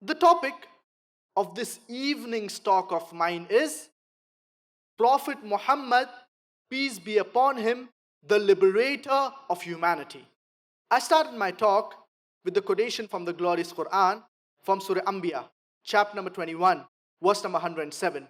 The topic of this evening's talk of mine is Prophet Muhammad, peace be upon him, the liberator of humanity. I started my talk with the quotation from the glorious Quran from Surah Anbiya, chapter number 21, verse number 107.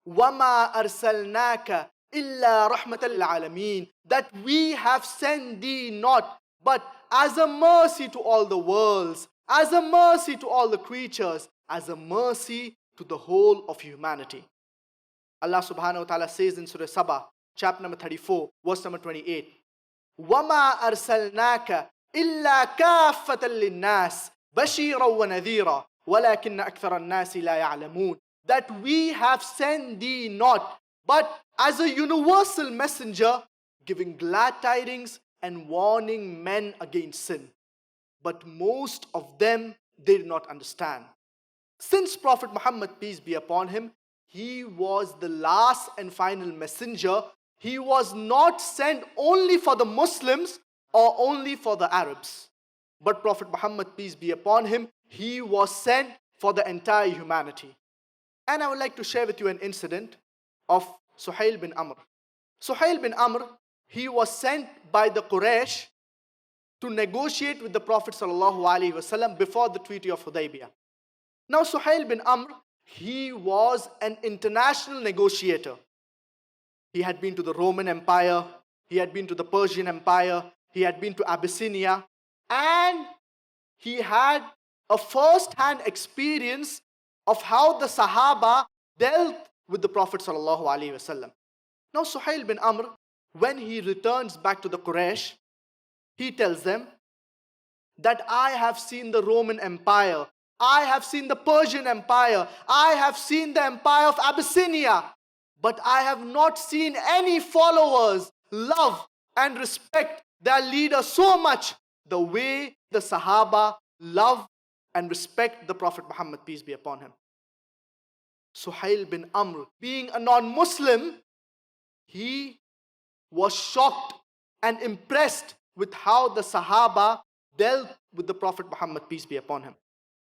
وَمَا أَرْسَلْنَاكَ إِلَّا رَحْمَةً لِلْعَالَمِينَ, that we have sent thee not but as a mercy to all the worlds, as a mercy to all the creatures, as a mercy to the whole of humanity. Allah subhanahu wa ta'ala says in Surah Sabah, chapter number 34, verse number 28, وَمَا أَرْسَلْنَاكَ إِلَّا كَافَّةً لِلنَّاسِ بَشِيرًا وَنَذِيرًا وَلَكِنَّ أَكْثَرَ النَّاسِ لَا يَعْلَمُونَ, that we have sent thee not but as a universal messenger, giving glad tidings and warning men against sin. But most of them did not understand. Since Prophet Muhammad, peace be upon him, he was the last and final messenger, he was not sent only for the Muslims or only for the Arabs. But Prophet Muhammad, peace be upon him, he was sent for the entire humanity. And I would like to share with you an incident of Suhail bin Amr. Suhail bin Amr, he was sent by the Quraysh to negotiate with the Prophet ﷺ before the Treaty of Hudaybiyah. Now Suhail bin Amr, he was an international negotiator. He had been to the Roman Empire, he had been to the Persian Empire, he had been to Abyssinia, and he had a first-hand experience of how the Sahaba dealt with the Prophet ﷺ. Now Suhail bin Amr, when he returns back to the Quraysh, he tells them that I have seen the Roman Empire, I have seen the Persian Empire, I have seen the Empire of Abyssinia, but I have not seen any followers love and respect their leader so much the way the Sahaba love and respect the Prophet Muhammad, peace be upon him. Suhail bin Amr, being a non-Muslim, he was shocked and impressed with how the Sahaba dealt with the Prophet Muhammad, peace be upon him.